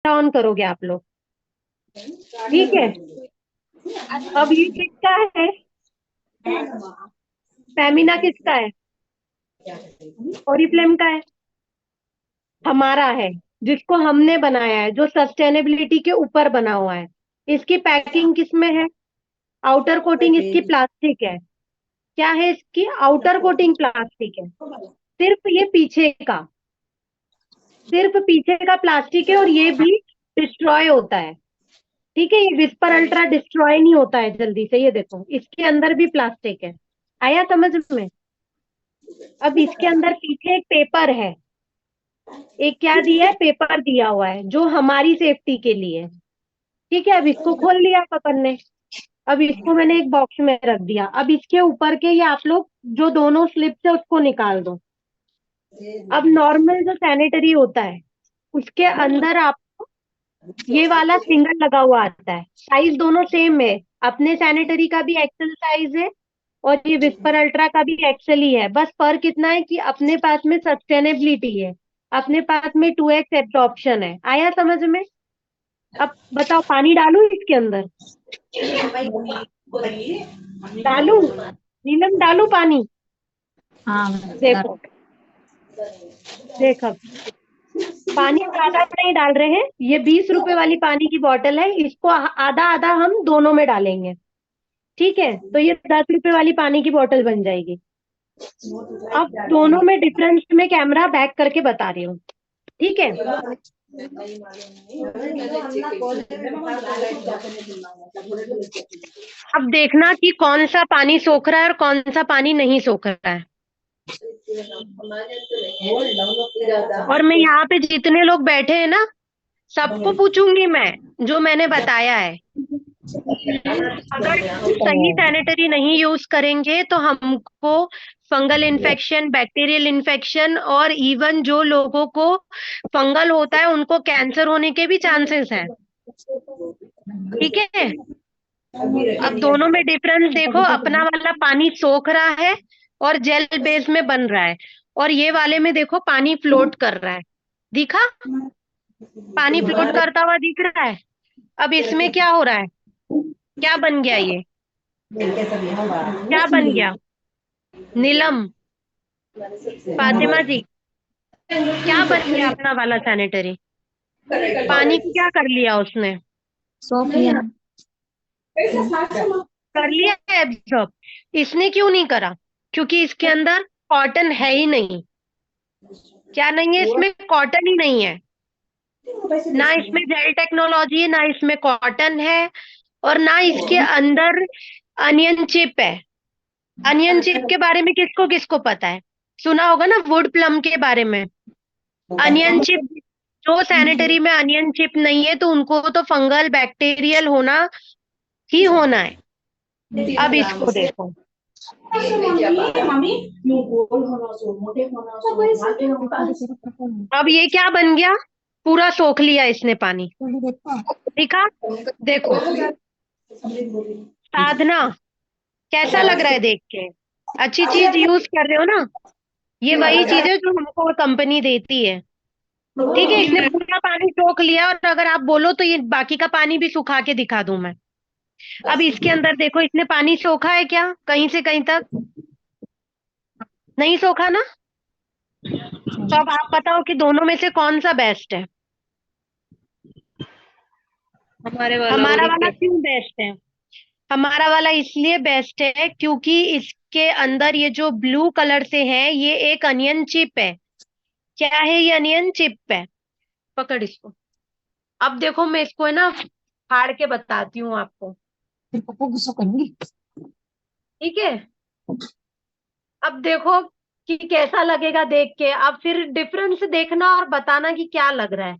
On करोगे आप लोग। ठीक है। अब ये किसका है? फेमिना किसका है? ओरिफ्लेम का है। हमारा है, जिसको हमने बनाया है, जो सस्टेनेबिलिटी के ऊपर बना हुआ है। इसकी पैकिंग किसमें है? आउटर कोटिंग इसकी प्लास्टिक है। क्या है इसकी? आउटर कोटिंग प्लास्टिक है। सिर्फ ये पीछे का, सिर्फ पीछे का प्लास्टिक है, और ये भी डिस्ट्रॉय होता है। ठीक है, ये विस्पर अल्ट्रा डिस्ट्रॉय नहीं होता है जल्दी से। ये देखो, इसके अंदर भी प्लास्टिक है। आया समझ में? अब इसके अंदर पीछे एक पेपर है। एक क्या दिया है? पेपर दिया हुआ है, जो हमारी सेफ्टी के लिए है। ठीक है, अब इसको खोल लिया अपन ने। अब इसको मैंने एक बॉक्स में रख दिया। अब इसके ऊपर के ये आप लोग जो दोनों स्लिप्स है उसको निकाल दो। अब नॉर्मल जो सैनिटरी होता है, उसके अंदर आप ये वाला सिंगल लगा हुआ आता है। साइज दोनों सेम है। अपने सैनिटरी का भी एक्सेल साइज है, और ये विस्पर अल्ट्रा का भी एक्सेल ही है। बस फर्क इतना है कि अपने पास में सस्टेनेबिलिटी है, अपने पास में 2x एब्जॉर्प्शन है। आया समझ में? अब बताओ, पानी डालूं इसके अंदर? डालूं? नीलम, डालूं पानी? हाँ देखो, देख अब पानी ज्यादा नहीं डाल रहे हैं। ये 20 रुपए वाली पानी की बोतल है, इसको आधा आधा हम दोनों में डालेंगे। ठीक है, तो ये 10 रुपए वाली पानी की बोतल बन जाएगी। अब दोनों में डिफरेंस में कैमरा बैक करके बता रही हूँ। ठीक है। अब देखना कि कौन सा पानी सोख रहा है और कौन सा पानी नहीं सोख रहा है। और मैं यहाँ पे जितने लोग बैठे हैं ना, सबको पूछूंगी मैं, जो मैंने बताया है। अगर सही सैनिटरी नहीं यूज करेंगे तो हमको फंगल इन्फेक्शन, बैक्टीरियल इन्फेक्शन, और इवन जो लोगों को फंगल होता है उनको कैंसर होने के भी चांसेस हैं। ठीक है। अब दोनों में डिफरेंस देखो, अपना वाला पानी सोख रहा है और जेल बेस में बन रहा है, और ये वाले में देखो पानी फ्लोट कर रहा है। दिखा? पानी फ्लोट करता हुआ दिख रहा है। अब इसमें क्या हो रहा है? क्या बन गया ये? क्या बन गया? नीलम, फातिमा जी, क्या बन गया अपना वाला सैनिटरी? पानी को क्या कर लिया उसने? सोख लिया। कर लिया है एब्जॉर्ब। इसने क्यों नहीं करा? क्योंकि इसके अंदर कॉटन है ही नहीं। क्या नहीं है इसमें? कॉटन ही नहीं है। ना इसमें जेल टेक्नोलॉजी है, ना इसमें कॉटन है, और ना इसके अंदर अनियन चिप है। अनियन चिप के बारे में किसको किसको पता है? सुना होगा ना वुड प्लम के बारे में। अनियन चिप, जो सैनिटरी में अनियन चिप नहीं है तो उनको तो फंगल बैक्टीरियल होना ही होना है। अब इसको देखो, अब ये क्या बन गया? पूरा सोख लिया इसने पानी। दिखा? देखो साधना, कैसा लग रहा है देख के? अच्छी चीज यूज कर रहे हो ना? ये वही चीज है जो हमको कंपनी देती है। ठीक है, इसने पूरा पानी सोख लिया, और अगर आप बोलो तो ये बाकी का पानी भी सुखा के दिखा दूं मैं। अब इसके अंदर देखो, इसने पानी सोखा है क्या कहीं से कहीं तक? नहीं सोखा ना? तो अब आप बताओ कि दोनों में से कौन सा बेस्ट है? हमारा वाला क्यों बेस्ट है? हमारा वाला इसलिए बेस्ट है क्योंकि इसके अंदर ये जो ब्लू कलर से है, ये एक अनियन चिप है। क्या है ये? अनियन चिप है। पकड़ इसको। अब देखो, मैं इसको है ना फाड़ के बताती हूँ आपको। ठीक है। अब देखो कि कैसा लगेगा देख के। अब फिर डिफरेंस देखना और बताना कि क्या लग रहा है।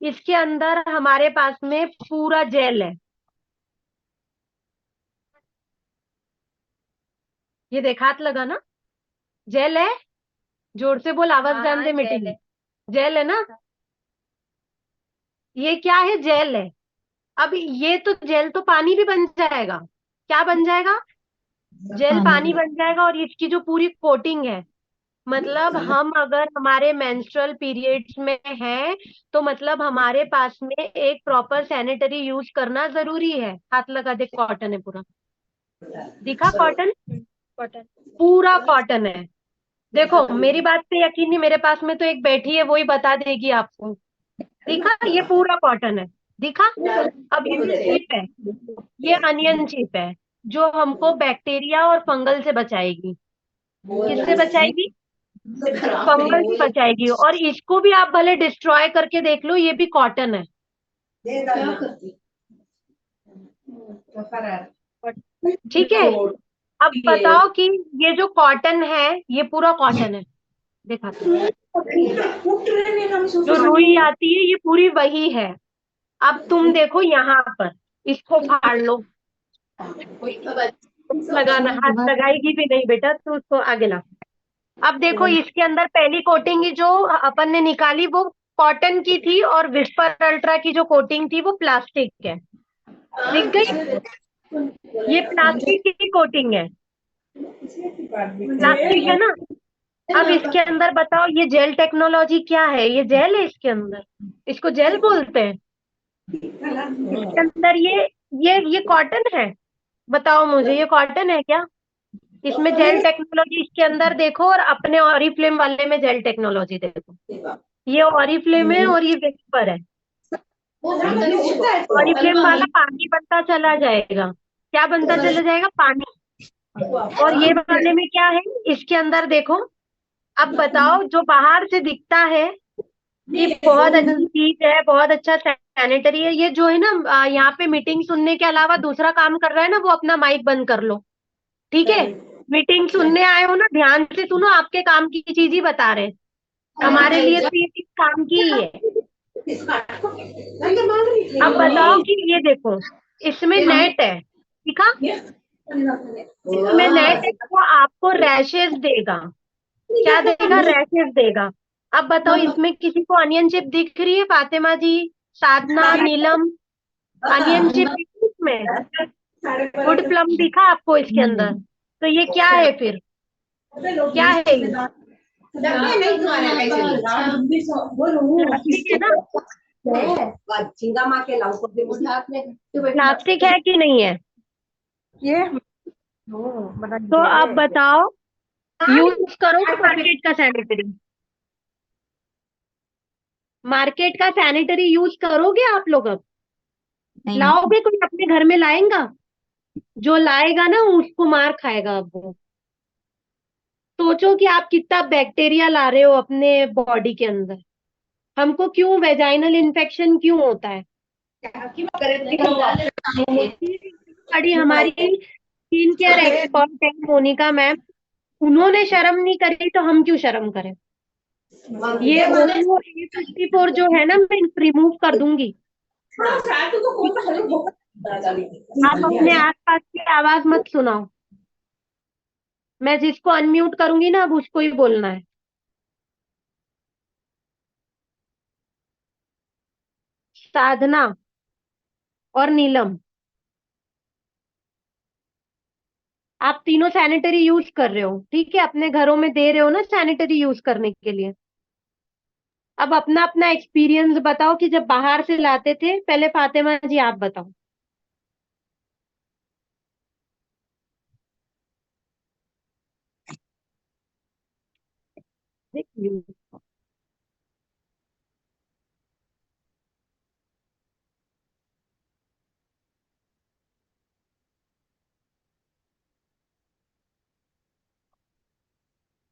इसके अंदर हमारे पास में पूरा जेल है। ये देखा? हाथ लगा ना? जेल है। जोर से बोल, आवाज जान दे मिटेगी। जेल है ना? ये क्या है? जेल है। अब ये तो जेल तो पानी भी बन जाएगा। क्या बन जाएगा? जेल पानी बन जाएगा। और इसकी जो पूरी कोटिंग है, मतलब हम अगर हमारे मेंस्ट्रुअल पीरियड्स में हैं, तो मतलब हमारे पास में एक प्रॉपर सैनिटरी यूज करना जरूरी है। हाथ लगा, देख कॉटन है पूरा। दिखा कॉटन? कॉटन। पूरा कॉटन है। देखो मेरी बात पे यकीन नहीं, मेरे पास में तो एक बैठी है, वही बता देगी आपको। दिखा, ये पूरा कॉटन है। दिखा। अब ये जो चिप है, ये अनियन चिप है, जो हमको बैक्टीरिया और फंगल से बचाएगी। किससे बचाएगी? फंगल से बचाएगी। और इसको भी आप भले डिस्ट्रॉय करके देख लो, ये भी कॉटन है। ठीक है। अब बताओ कि ये जो कॉटन है, ये पूरा कॉटन है। दिखाती हूँ। जो रुई आती है, ये पूरी वही है। अब तुम देखो यहाँ पर, इसको फाड़ लो। लगाना, हाथ लगाएगी भी नहीं बेटा, तो उसको आगे ला। अब देखो इसके अंदर पहली कोटिंग जो अपन ने निकाली, वो कॉटन की थी, और विस्पर अल्ट्रा की जो कोटिंग थी वो प्लास्टिक है। दिख गई? ये प्लास्टिक की कोटिंग है। प्लास्टिक है ना? अब इसके अंदर बताओ, ये जेल टेक्नोलॉजी क्या है? ये जेल है इसके अंदर, इसको जेल बोलते हैं। इसके अंदर ये कॉटन है। बताओ मुझे, ये कॉटन है क्या? इसमें जेल टेक्नोलॉजी इसके अंदर देखो, और अपने ऑरिफ्लेम वाले में जेल टेक्नोलॉजी देखो। ये ऑरिफ्लेम है और ये विस्पर है। ऑरिफ्लेम वाला पानी बनता चला जाएगा। क्या बनता चला जाएगा? पानी। और ये वाले में क्या है? इसके अंदर देखो। अब बताओ, जो बाहर से दिखता है कि बहुत अच्छी चीज है, बहुत अच्छा सैनिटरी है, ये जो है ना, यहाँ पे मीटिंग सुनने के अलावा दूसरा काम कर रहा है ना, वो अपना माइक बंद कर लो। ठीक है? मीटिंग सुनने आए हो ना, ध्यान से सुनो, आपके काम की चीज ही बता रहे हैं। हमारे लिए तो ये चीज काम की ही है। अब बताओ कि ये देखो, इसमें नेट है। ठीक है? इसमें नेट है, वो आपको रैशेस देगा। क्या देगा? रैशेस देगा। अब बताओ, इसमें किसी को अनियन चिप दिख रही है? फातिमा जी, साधना, नीलम, अनियन चिप दिख रही है इसमें? वुड प्लम दिखा आपको इसके अंदर? तो ये क्या है फिर? क्या है ये? प्लास्टिक है ना? प्लास्टिक है कि नहीं है? ये बना तो दीजिए। अब बताओ, यूज करोगे मार्केट का सैनिटरी? मार्केट का सैनिटरी यूज करोगे आप लोग अब? नहीं। लाओगे? कोई अपने घर में लाएगा? जो लाएगा ना, उसको मार खाएगा अब वो। सोचो कि आप कितना बैक्टीरिया ला रहे हो अपने बॉडी के अंदर। हमको क्यों वेजाइनल इन्फेक्शन क्यों होता है? बड़ी हमारी स्किन केयर एक्सपर्ट है मोनिका मैम, उन्होंने शर्म नहीं करी, तो हम क्यों शर्म करें? ये ओयो A54 जो है ना, मैं रिमूव कर दूंगी। ठीक है? आप अपने आसपास की आवाज मत सुनाओ। मैं जिसको अनम्यूट करूंगी ना, अब उसको ही बोलना है। साधना और नीलम, आप तीनों सैनिटरी यूज कर रहे हो, ठीक है? अपने घरों में दे रहे हो ना सैनिटरी यूज करने के लिए। अब अपना अपना एक्सपीरियंस बताओ कि जब बाहर से लाते थे। पहले फातिमा जी आप बताओ।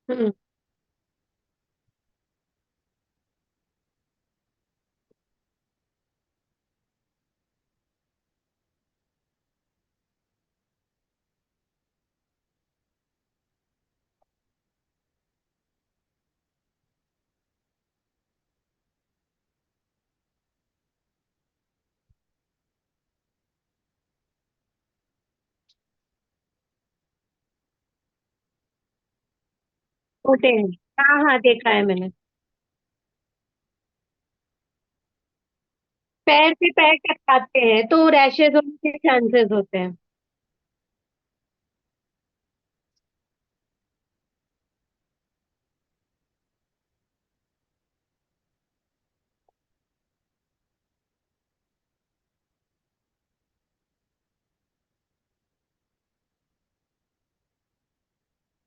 हम्म। छोटे हैं। हाँ हाँ, देखा है मैंने। पैर पे पैर टकराते हैं तो रैशेज होने के चांसेस होते हैं।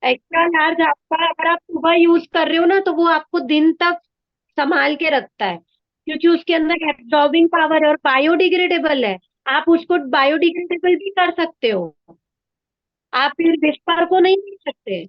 एक्स्ट्रा लार्ज आपका अगर आप सुबह यूज कर रहे हो ना, तो वो आपको दिन तक संभाल के रखता है, क्योंकि उसके अंदर एब्जॉर्बिंग पावर है और बायोडिग्रेडेबल है। आप उसको बायोडिग्रेडेबल भी कर सकते हो। आप फिर विस्पर को नहीं ले सकते।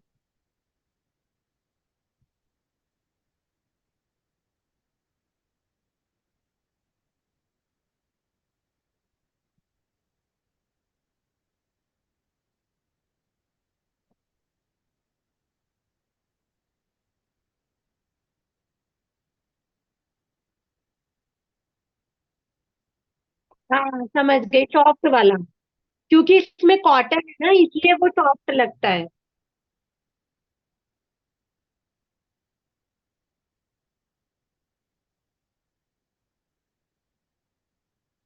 हाँ समझ गई, सॉफ्ट वाला। क्योंकि इसमें कॉटन है ना, इसलिए वो सॉफ्ट लगता है।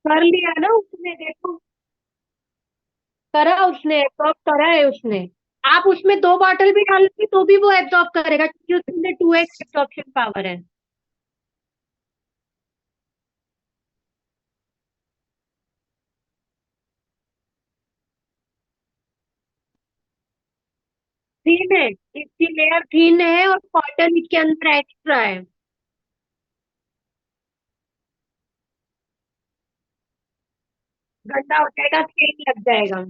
कर लिया ना उसने, देखो। करा उसने, एब्जॉर्ब करा है उसने। आप उसमें 2 बॉटल भी डालोगे तो भी वो एब्जॉर्ब करेगा, क्योंकि उसमें 2x एब्जॉर्प्शन पावर है। थीन है, इसकी लेयर थीन है और कॉटन इसके अंदर एक्स्ट्रा है। गंदा हो जाएगा, स्टेन लग जाएगा।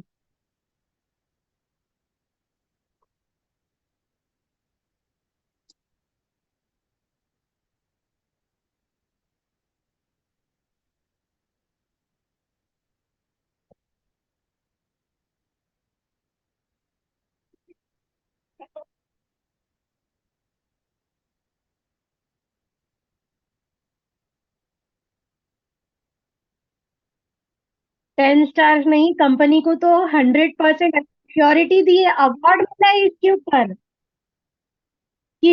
10 स्टार नहीं, कंपनी को तो 100% श्योरिटी दी है, अवार्ड मिला है इसके ऊपर। कि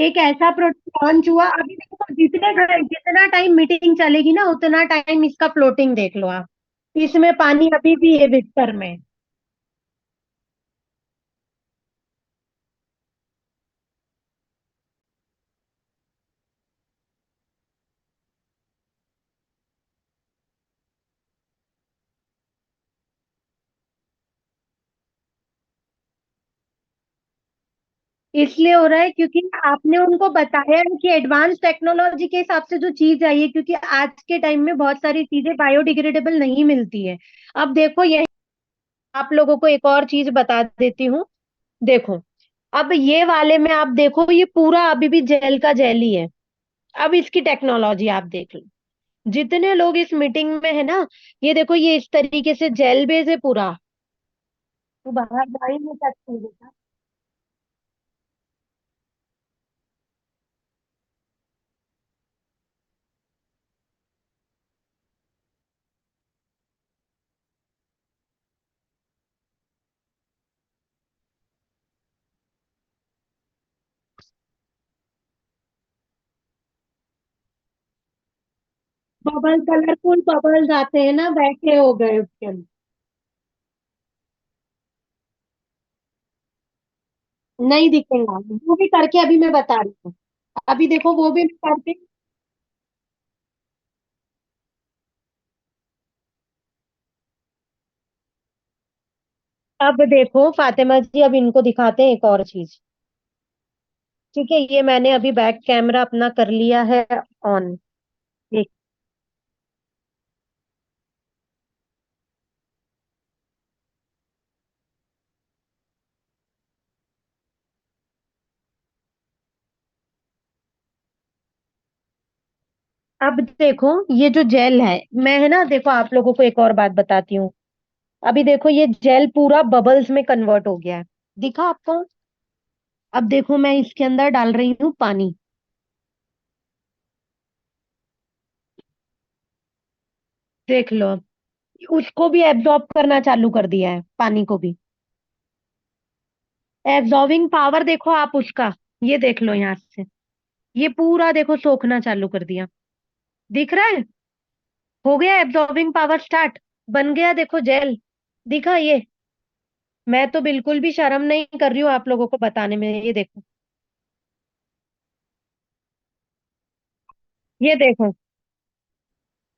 एक ऐसा प्रोडक्ट लॉन्च हुआ। अभी देखो, जितना टाइम मीटिंग चलेगी ना, उतना टाइम इसका फ्लोटिंग देख लो आप। इसमें पानी अभी भी है बिस्तर में। इसलिए हो रहा है क्योंकि आपने उनको बताया है कि एडवांस टेक्नोलॉजी के हिसाब से जो चीज आई है, क्योंकि आज के टाइम में बहुत सारी चीजें बायोडिग्रेडेबल नहीं मिलती है। अब देखो, यही आप लोगों को एक और चीज बता देती हूँ। देखो, अब ये वाले में आप देखो, ये पूरा अभी भी जेल का जेल ही है। अब इसकी टेक्नोलॉजी आप देख लो। जितने लोग इस मीटिंग में है ना, ये देखो, ये इस तरीके से जेल बेस है पूरा। तू बाहर जा ही नहीं सकती बेटा। बबल, कलरफुल बबल्स आते हैं ना, वैसे हो गए उसके अंदर। नहीं दिखेगा, वो भी करके अभी मैं बता रही हूँ। अभी देखो, वो भी मैं करके। अब देखो फातिमा जी, अब इनको दिखाते हैं एक और चीज। ठीक है, ये मैंने अभी बैक कैमरा अपना कर लिया है ऑन। देख, अब देखो, ये जो जेल है, मैं है ना, देखो आप लोगों को एक और बात बताती हूँ। अभी देखो, ये जेल पूरा बबल्स में कन्वर्ट हो गया है। दिखा आपको? अब देखो, मैं इसके अंदर डाल रही हूँ पानी। देख लो अब, उसको भी एब्जॉर्ब करना चालू कर दिया है, पानी को भी। एब्जॉर्बिंग पावर देखो आप उसका, ये देख लो यहाँ से। ये पूरा देखो सोखना चालू कर दिया। दिख रहा है? हो गया एब्जॉर्बिंग पावर स्टार्ट। बन गया, देखो जेल। दिखा ये? मैं तो बिल्कुल भी शर्म नहीं कर रही हूँ आप लोगों को बताने में, ये देखो। ये देखो,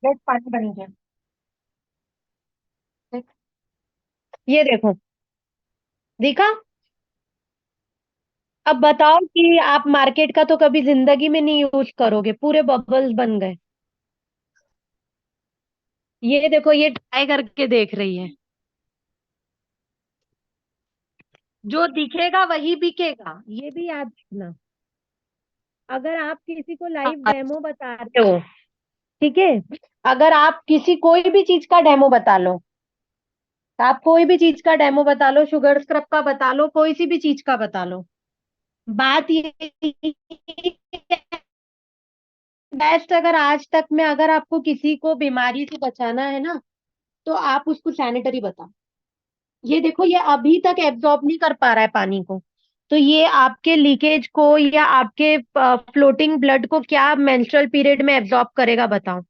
देख पानी बन गया। देख, ये देखो। दिखा? अब बताओ कि आप मार्केट का तो कभी जिंदगी में नहीं यूज करोगे, पूरे बबल्स बन गए। ये देखो, ये ट्राई करके देख रही है। जो दिखेगा वही बिकेगा, ये भी याद रखना। अगर आप किसी को लाइव हाँ, डेमो बता रहे हो, ठीक है, अगर आप किसी कोई भी चीज का डेमो बता लो, आप कोई भी चीज का डेमो बता लो, शुगर स्क्रब का बता लो, कोई सी भी चीज का बता लो, बात ये बेस्ट, अगर आज तक में अगर आपको किसी को बीमारी से बचाना है ना, तो आप उसको सैनिटरी बताओ। ये देखो, ये अभी तक एब्जॉर्ब नहीं कर पा रहा है पानी को, तो ये आपके लीकेज को या आपके फ्लोटिंग ब्लड को क्या मेंस्ट्रुअल पीरियड में एब्जॉर्ब करेगा बताओ।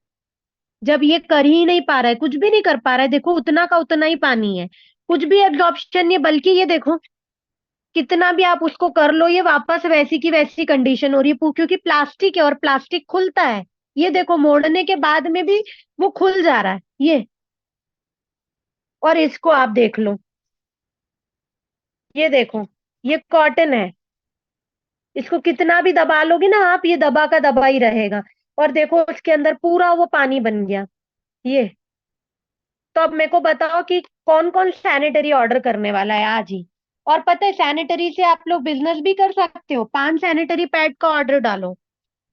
जब ये कर ही नहीं पा रहा है, कुछ भी नहीं कर पा रहा है, देखो उतना का उतना ही पानी है, कुछ भी एब्जॉर्प्शन नहीं, बल्कि ये देखो कितना भी आप उसको कर लो, ये वापस वैसी की वैसी कंडीशन हो रही है, क्योंकि प्लास्टिक है और प्लास्टिक खुलता है। ये देखो, मोड़ने के बाद में भी वो खुल जा रहा है ये। और इसको आप देख लो, ये देखो, ये कॉटन है, इसको कितना भी दबा लोगे ना आप, ये दबा का दबा ही रहेगा। और देखो उसके अंदर पूरा वो पानी बन गया ये। तो अब मेरे को बताओ कि कौन कौन सैनिटरी ऑर्डर करने वाला है आज ही। और पता है, सैनिटरी से आप लोग बिजनेस भी कर सकते हो, 5 सैनिटरी पैड का ऑर्डर डालो।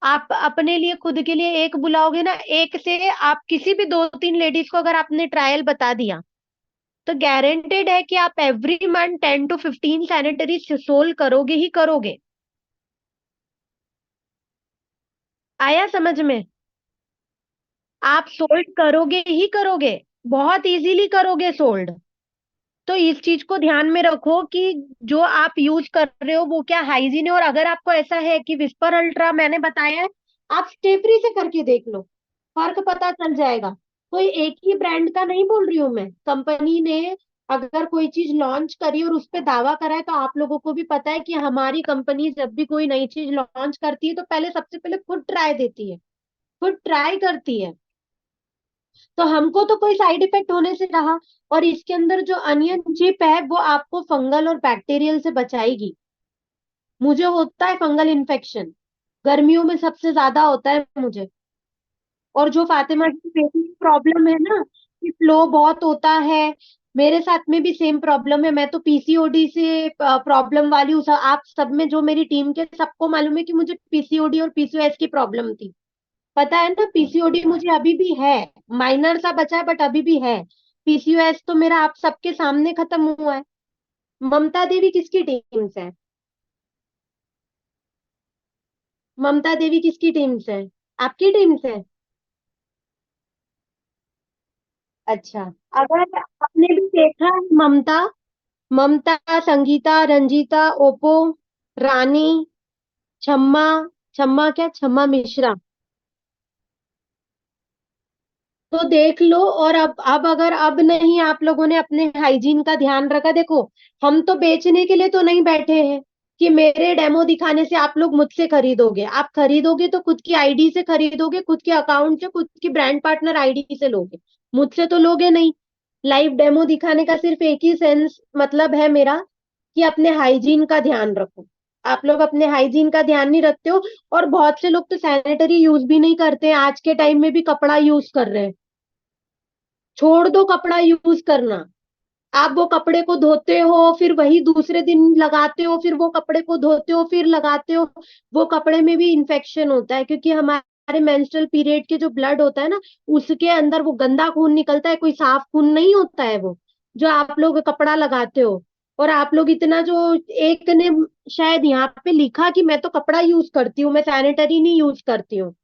आप अपने लिए खुद के लिए एक बुलाओगे ना, एक से आप किसी भी 2-3 लेडीज को अगर आपने ट्रायल बता दिया, तो गारंटेड है कि आप every month 10 to 15 sanitary solve करोगे ही करोगे। आया समझ में? आप सोल्ड करोगे ही करोगे, बहुत इजीली करोगे सोल्ड। तो इस चीज को ध्यान में रखो कि जो आप यूज कर रहे हो वो क्या हाइजीन है। और अगर आपको ऐसा है कि विस्पर अल्ट्रा मैंने बताया है, आप स्टेफ्री से करके देख लो, फर्क पता चल जाएगा। कोई एक ही ब्रांड का नहीं बोल रही हूँ मैं, कंपनी ने अगर कोई चीज लॉन्च करी और उस पर दावा करा है, तो आप लोगों को भी पता है कि हमारी कंपनी जब भी कोई नई चीज लॉन्च करती है तो पहले सबसे पहले खुद ट्राई देती है, खुद ट्राई करती है। तो हमको तो कोई साइड इफेक्ट होने से रहा। और इसके अंदर जो अनियन चिप है वो आपको फंगल और बैक्टीरियल से बचाएगी। मुझे होता है फंगल इन्फेक्शन, गर्मियों में सबसे ज्यादा होता है मुझे। और जो फातिमा की बेटी की प्रॉब्लम है ना, कि फ्लो बहुत होता है, मेरे साथ में भी सेम प्रॉब्लम है। मैं तो पीसीओडी से प्रॉब्लम वाली हूँ। आप सब में जो मेरी टीम के सबको मालूम है कि मुझे पीसीओडी और पीसीओएस की प्रॉब्लम थी। पता है ना, पीसीओडी मुझे अभी भी है, माइनर सा बचा है बट अभी भी है। पीसीओएस तो मेरा आप सबके सामने खत्म हुआ है। ममता देवी किसकी टीम से है? ममता देवी किसकी टीम से है? आपकी टीम से है? अच्छा। अगर आपने भी देखा है, ममता, ममता, संगीता, रंजीता, ओप्पो, रानी, छम्मा, छम्मा क्या, छम्मा मिश्रा, तो देख लो। और अब अगर अब नहीं आप लोगों ने अपने हाइजीन का ध्यान रखा, देखो हम तो बेचने के लिए तो नहीं बैठे हैं कि मेरे डेमो दिखाने से आप लोग मुझसे खरीदोगे। आप खरीदोगे तो खुद की आईडी से खरीदोगे, खुद के अकाउंट से, खुद की ब्रांड पार्टनर आईडी से लोगे, मुझसे तो लोगे नहीं। लाइव डेमो दिखाने का सिर्फ एक ही सेंस मतलब है मेरा, कि अपने हाइजीन का ध्यान रखो। आप लोग अपने हाइजीन का ध्यान नहीं रखते हो। और बहुत से लोग तो सैनिटरी यूज भी नहीं करते हैं, आज के टाइम में भी कपड़ा यूज कर रहे हैं। छोड़ दो कपड़ा यूज करना। आप वो कपड़े को धोते हो, फिर वही दूसरे दिन लगाते हो, फिर वो कपड़े को धोते हो फिर लगाते हो। वो कपड़े में भी इन्फेक्शन होता है, क्योंकि हमारे मेंस्ट्रुअल पीरियड के जो ब्लड होता है ना, उसके अंदर वो गंदा खून निकलता है, कोई साफ खून नहीं होता है वो, जो आप लोग कपड़ा लगाते हो। और आप लोग इतना जो, एक ने शायद यहाँ पे लिखा कि मैं तो कपड़ा यूज करती हूँ, मैं सैनिटरी नहीं यूज करती हूँ,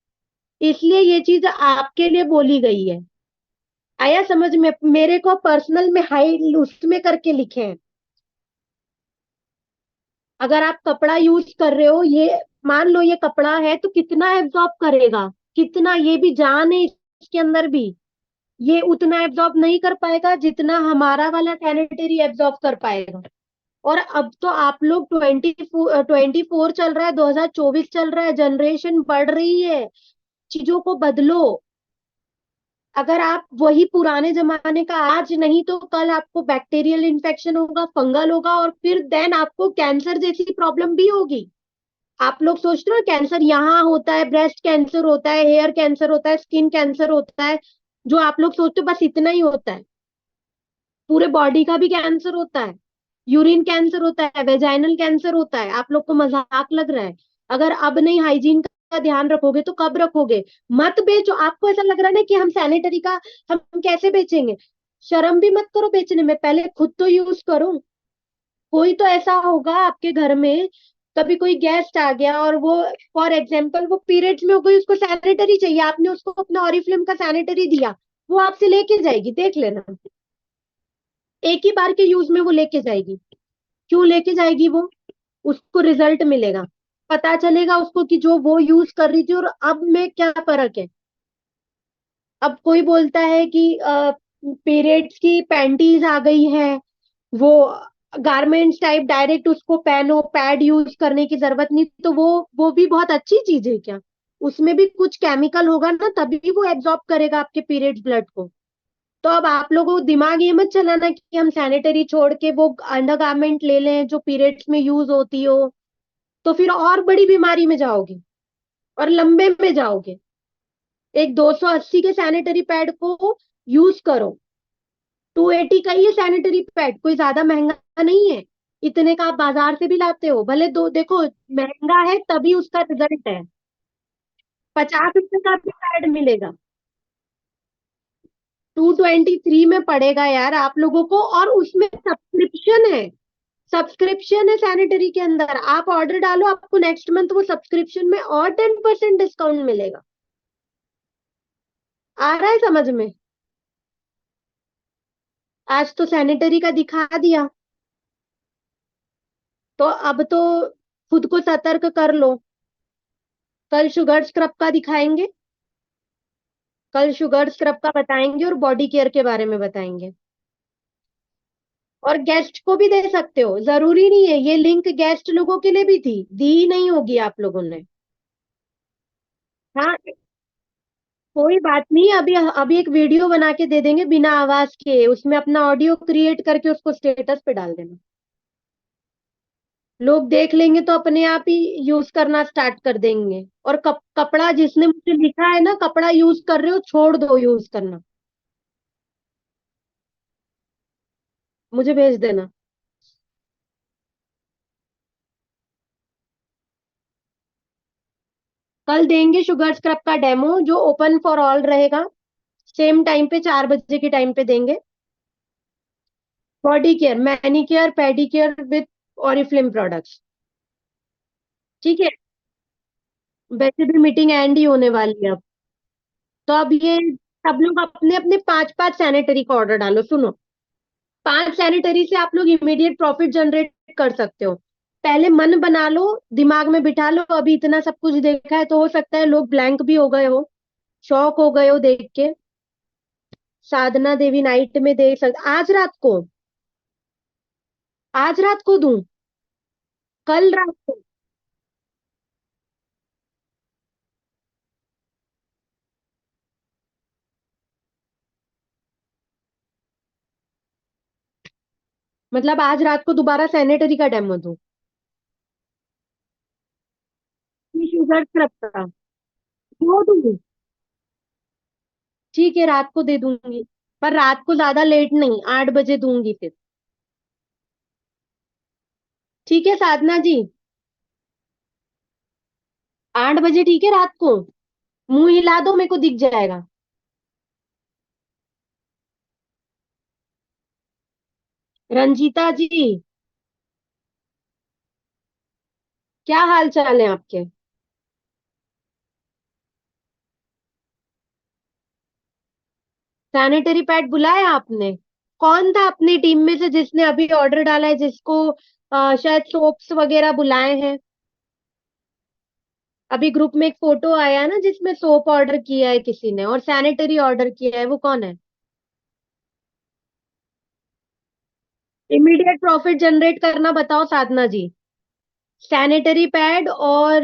इसलिए ये चीज आपके लिए बोली गई है। आया समझ में? मेरे को पर्सनल में हाई उसमें करके लिखे हैं। अगर आप कपड़ा यूज कर रहे हो, ये मान लो ये कपड़ा है तो कितना एब्जॉर्ब करेगा, कितना, ये भी जान है इसके अंदर भी। ये उतना एब्जॉर्ब नहीं कर पाएगा जितना हमारा वाला सैनिटरी एब्जॉर्ब कर पाएगा। और अब तो आप लोग 24 चल रहा है, 2024 चल रहा है, जनरेशन बढ़ रही है, चीजों को बदलो। अगर आप वही पुराने जमाने का, आज नहीं तो कल आपको बैक्टीरियल इन्फेक्शन होगा, फंगल होगा, और फिर देन आपको कैंसर जैसी प्रॉब्लम भी होगी। आप लोग सोचते हो कैंसर यहाँ होता है, ब्रेस्ट कैंसर होता है, हेयर कैंसर होता है, स्किन कैंसर होता है, जो आप लोग सोचते हो बस इतना ही होता है। पूरे बॉडी का भी कैंसर होता है, यूरिन कैंसर होता है, वेजाइनल कैंसर होता है। आप लोग को मजाक लग रहा है? अगर अब नहीं हाइजीन का ध्यान रखोगे तो कब रखोगे? मत बेचो। आपको ऐसा लग रहा है ना कि हम सैनिटरी का हम कैसे बेचेंगे? शर्म भी मत करो बेचने में, पहले खुद तो यूज करो। कोई तो ऐसा होगा आपके घर में, कभी कोई गेस्ट आ गया और वो फॉर एग्जाम्पल वो पीरियड्स में हो गई, उसको सैनिटरी चाहिए, आपने उसको अपना ऑरिफ्लेम का सैनिटरी दिया, वो आपसे लेके जाएगी, देख लेना। एक ही बार के यूज में वो लेके जाएगी। क्यों लेके जाएगी वो? उसको रिजल्ट मिलेगा, पता चलेगा उसको कि जो वो यूज कर रही थी और अब में क्या फर्क है। अब कोई बोलता है कि पीरियड्स की पैंटीज आ गई है, वो गारमेंट्स टाइप डायरेक्ट उसको पहनो, पैड यूज करने की जरूरत नहीं, तो वो भी बहुत अच्छी चीज है क्या? उसमें भी कुछ केमिकल होगा ना, तभी वो एब्जॉर्ब करेगा आपके पीरियड्स ब्लड को। तो अब आप लोगों को दिमाग ये मत चलाना कि हम सैनिटरी छोड़ के वो अंडरगारमेंट ले लें जो पीरियड्स में यूज होती हो, तो फिर और बड़ी बीमारी में जाओगे और लंबे में जाओगे। एक 280 के सैनिटरी पैड को यूज करो। 280 का ही है सैनिटरी पैड, कोई ज्यादा महंगा नहीं है। इतने का आप बाजार से भी लाते हो, भले दो देखो, महंगा है तभी उसका रिजल्ट है। 50 रुपए का भी पैड मिलेगा, 223 में पड़ेगा यार आप लोगों को, और उसमें सब्सक्रिप्शन है। सब्सक्रिप्शन है सैनिटरी के अंदर, आप ऑर्डर डालो, आपको नेक्स्ट मंथ वो सब्सक्रिप्शन में और 10% डिस्काउंट मिलेगा। आ रहा है समझ में? आज तो सैनिटरी का दिखा दिया, तो अब तो खुद को सतर्क कर लो। कल शुगर स्क्रब का दिखाएंगे, कल शुगर स्क्रब का बताएंगे और बॉडी केयर के बारे में बताएंगे। और गेस्ट को भी दे सकते हो, जरूरी नहीं है ये लिंक गेस्ट लोगों के लिए भी थी, दी ही नहीं होगी आप लोगों ने। हाँ, कोई बात नहीं, अभी अभी एक वीडियो बना के दे देंगे बिना आवाज के, उसमें अपना ऑडियो क्रिएट करके उसको स्टेटस पे डाल देना। लोग देख लेंगे तो अपने आप ही यूज करना स्टार्ट कर देंगे। और कपड़ा जिसने मुझे लिखा है ना, कपड़ा यूज कर रहे हो छोड़ दो यूज करना, मुझे भेज देना। कल देंगे शुगर स्क्रब का डेमो जो ओपन फॉर ऑल रहेगा, सेम टाइम पे 4 बजे के टाइम पे देंगे। Body care, manicure, pedicure with Oriflame products. ठीक है, वैसे भी मीटिंग एंड ही होने वाली है अब। तो अब ये सब लोग अपने अपने 5-5 सैनिटरी का ऑर्डर डालो। सुनो, 5 सैनिटरी से आप लोग इमीडिएट प्रॉफिट जनरेट कर सकते हो। पहले मन बना लो, दिमाग में बिठा लो, अभी इतना सब कुछ देखा है तो हो सकता है लोग ब्लैंक भी हो गए हो, शॉक हो गए हो देख के। साधना देवी नाइट में दे सकते, आज रात को, आज रात को दूं, कल रात को? मतलब आज रात को दोबारा सैनिटरी का डेमो दूं? शुगर स्क्रब का वो दूंगी? ठीक है, रात को दे दूंगी, पर रात को ज्यादा लेट नहीं, 8 बजे दूंगी फिर। ठीक है साधना जी, 8 बजे ठीक है रात को? मुंह हिला दो, मेरे को दिख जाएगा। रंजीता जी, क्या हाल चाल है आपके? सैनिटरी पैड बुलाया आपने? कौन था अपनी टीम में से जिसने अभी ऑर्डर डाला है, जिसको शायद सोप्स वगैरह बुलाए हैं? अभी ग्रुप में एक फोटो आया है ना जिसमें सोप ऑर्डर किया है किसी ने और सैनिटरी ऑर्डर किया है, वो कौन है? इमीडिएट प्रॉफिट जनरेट करना बताओ साधना जी। सैनिटरी पैड और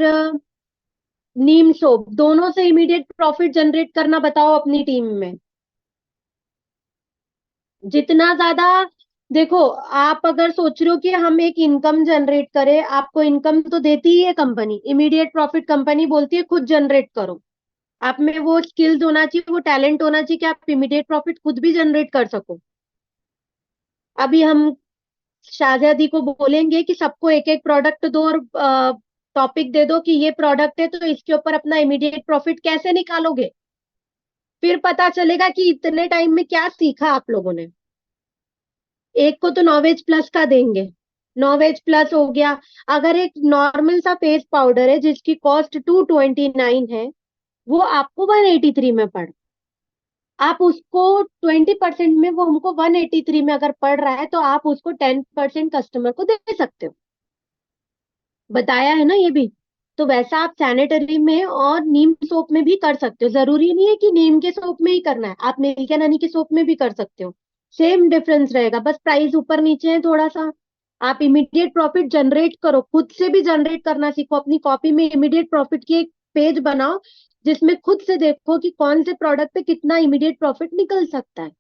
नीम सोप दोनों से इमीडिएट प्रॉफिट जनरेट करना बताओ अपनी टीम में। जितना ज्यादा, देखो, आप अगर सोच रहे हो कि हम एक इनकम जनरेट करें, आपको इनकम तो देती ही है कंपनी, इमीडिएट प्रॉफिट कंपनी बोलती है खुद जनरेट करो। आप में वो स्किल्स होना चाहिए, वो टैलेंट होना चाहिए कि आप इमीडिएट प्रॉफिट खुद भी जनरेट कर सको। अभी हम शाजिया दी को बोलेंगे कि सबको एक एक प्रोडक्ट दो और टॉपिक दे दो कि ये प्रोडक्ट है, तो इसके ऊपर अपना इमीडिएट प्रॉफिट कैसे निकालोगे? फिर पता चलेगा कि इतने टाइम में क्या सीखा आप लोगों ने। एक को तो नॉवेज प्लस का देंगे, नॉवेज प्लस हो गया। अगर एक नॉर्मल सा फेस पाउडर है जिसकी कॉस्ट 229 है, वो आपको 183 में पड़, आप उसको 20% में, वो हमको 183 में अगर पड़ रहा है, तो आप उसको 10% कस्टमर को दे सकते हो। बताया है ना ये भी। तो वैसा आप सैनिटरी में और नीम सोप में भी कर सकते हो, जरूरी नहीं है कि नीम के सोप में ही करना है, आप मिल्क एंड हनी के सोप में भी कर सकते हो। सेम डिफरेंस रहेगा, बस प्राइस ऊपर नीचे है थोड़ा सा। आप इमीडिएट प्रॉफिट जनरेट करो, खुद से भी जनरेट करना सीखो, अपनी कॉपी में इमीडिएट प्रॉफिट की एक पेज बनाओ, जिसमें खुद से देखो कि कौन से प्रोडक्ट पे कितना इमीडिएट प्रॉफिट निकल सकता है।